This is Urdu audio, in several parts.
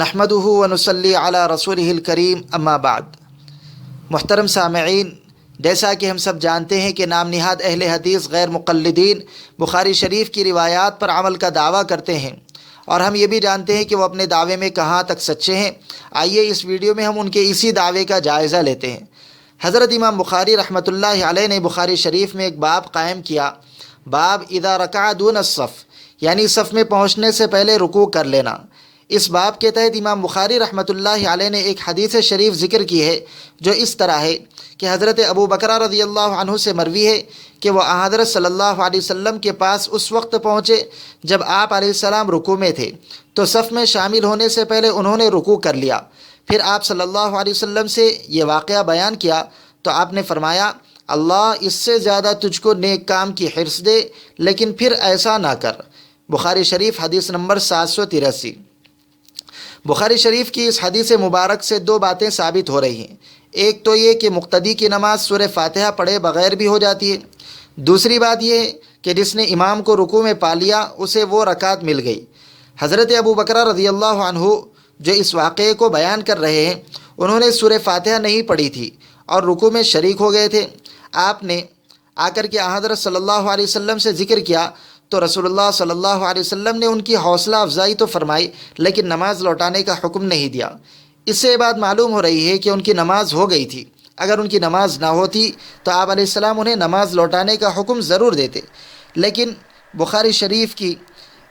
نحمدہ ونصلی علی رسولہ الکریم اما بعد۔ محترم سامعین، جیسا کہ ہم سب جانتے ہیں کہ نام نہاد اہل حدیث غیر مقلدین بخاری شریف کی روایات پر عمل کا دعویٰ کرتے ہیں، اور ہم یہ بھی جانتے ہیں کہ وہ اپنے دعوے میں کہاں تک سچے ہیں۔ آئیے اس ویڈیو میں ہم ان کے اسی دعوے کا جائزہ لیتے ہیں۔ حضرت امام بخاری رحمۃ اللہ علیہ نے بخاری شریف میں ایک باب قائم کیا، باب اذا رکع دون الصف، یعنی صف میں پہنچنے سے پہلے رکوع کر لینا۔ اس باب کے تحت امام بخاری رحمۃ اللہ علیہ نے ایک حدیث شریف ذکر کی ہے جو اس طرح ہے کہ حضرت ابو بکر رضی اللہ عنہ سے مروی ہے کہ وہ حضرت صلی اللہ علیہ وسلم کے پاس اس وقت پہنچے جب آپ علیہ السلام رکوع میں تھے، تو صف میں شامل ہونے سے پہلے انہوں نے رکوع کر لیا۔ پھر آپ صلی اللہ علیہ وسلم سے یہ واقعہ بیان کیا تو آپ نے فرمایا، اللہ اس سے زیادہ تجھ کو نیک کام کی حرص دے، لیکن پھر ایسا نہ کر۔ بخاری شریف حدیث نمبر 783۔ بخاری شریف کی اس حدیث مبارک سے دو باتیں ثابت ہو رہی ہیں۔ ایک تو یہ کہ مقتدی کی نماز سورہ فاتحہ پڑھے بغیر بھی ہو جاتی ہے۔ دوسری بات یہ ہے کہ جس نے امام کو رکوع میں پا لیا اسے وہ رکعت مل گئی۔ حضرت ابو بکر رضی اللہ عنہ جو اس واقعے کو بیان کر رہے ہیں، انہوں نے سورہ فاتحہ نہیں پڑھی تھی اور رکوع میں شریک ہو گئے تھے۔ آپ نے آ کر کے حضرت صلی اللہ علیہ وسلم سے ذکر کیا تو رسول اللہ صلی اللہ علیہ وسلم نے ان کی حوصلہ افزائی تو فرمائی، لیکن نماز لوٹانے کا حکم نہیں دیا۔ اس سے یہ بات معلوم ہو رہی ہے کہ ان کی نماز ہو گئی تھی۔ اگر ان کی نماز نہ ہوتی تو آپ علیہ السلام انہیں نماز لوٹانے کا حکم ضرور دیتے، لیکن بخاری شریف کی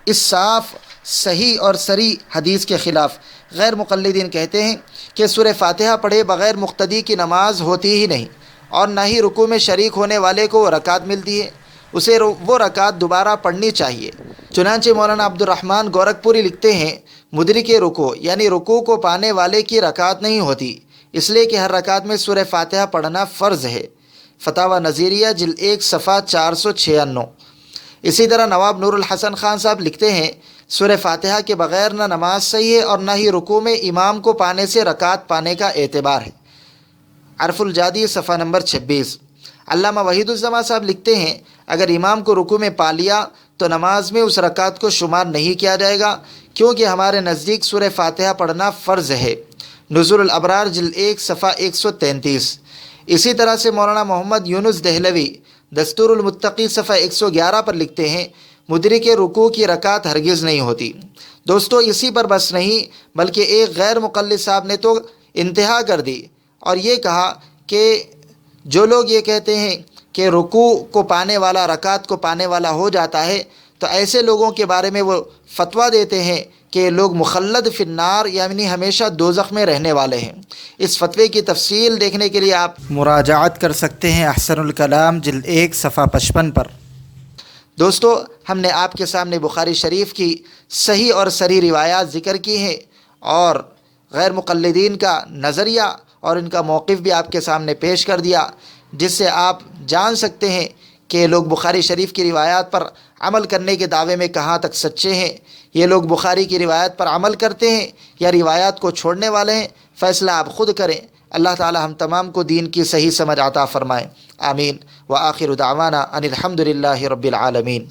اس صاف صحیح اور صریح حدیث کے خلاف غیر مقلدین کہتے ہیں کہ سورہ فاتحہ پڑھے بغیر مقتدی کی نماز ہوتی ہی نہیں، اور نہ ہی رکوع میں شریک ہونے والے کو وہ رکعت ملتی ہے، اسے وہ رکعت دوبارہ پڑھنی چاہیے۔ چنانچہ مولانا عبد الرحمن گورکھپوری لکھتے ہیں، مدرک رکوع یعنی رکوع کو پانے والے کی رکعت نہیں ہوتی، اس لیے کہ ہر رکعت میں سورہ فاتحہ پڑھنا فرض ہے۔ فتاوی نظیریہ جلد 1 صفحہ 496۔ اسی طرح نواب نور الحسن خان صاحب لکھتے ہیں، سورہ فاتحہ کے بغیر نہ نماز صحیح ہے اور نہ ہی رکوع میں امام کو پانے سے رکعت پانے کا اعتبار ہے۔ عرف الجادی صفحہ نمبر 26۔ علامہ وحید الزماں صاحب لکھتے ہیں، اگر امام کو رکوع میں پا لیا تو نماز میں اس رکعت کو شمار نہیں کیا جائے گا، کیونکہ ہمارے نزدیک سورہ فاتحہ پڑھنا فرض ہے۔ نزول الابرار جلد 1 صفحہ 133۔ اسی طرح سے مولانا محمد یونس دہلوی دستور المتقی صفحہ 111 پر لکھتے ہیں، مدرک رکوع کی رکعت ہرگز نہیں ہوتی۔ دوستو، اسی پر بس نہیں بلکہ ایک غیر مقلد صاحب نے تو انتہا کر دی اور یہ کہا کہ جو لوگ یہ کہتے ہیں کہ رکوع کو پانے والا رکعت کو پانے والا ہو جاتا ہے، تو ایسے لوگوں کے بارے میں وہ فتویٰ دیتے ہیں کہ لوگ مخلد فی النار یعنی ہمیشہ دوزخ میں رہنے والے ہیں۔ اس فتوے کی تفصیل دیکھنے کے لیے آپ مراجعات کر سکتے ہیں احسن الکلام جلد 1 صفحہ 55 پر۔ دوستو، ہم نے آپ کے سامنے بخاری شریف کی صحیح اور صریح روایات ذکر کی ہیں اور غیر مقلدین کا نظریہ اور ان کا موقف بھی آپ کے سامنے پیش کر دیا، جس سے آپ جان سکتے ہیں کہ لوگ بخاری شریف کی روایات پر عمل کرنے کے دعوے میں کہاں تک سچے ہیں۔ یہ لوگ بخاری کی روایت پر عمل کرتے ہیں یا روایات کو چھوڑنے والے ہیں، فیصلہ آپ خود کریں۔ اللہ تعالی ہم تمام کو دین کی صحیح سمجھ عطا فرمائیں، آمین۔ وآخر دعوانا ان الحمد للہ رب العالمین۔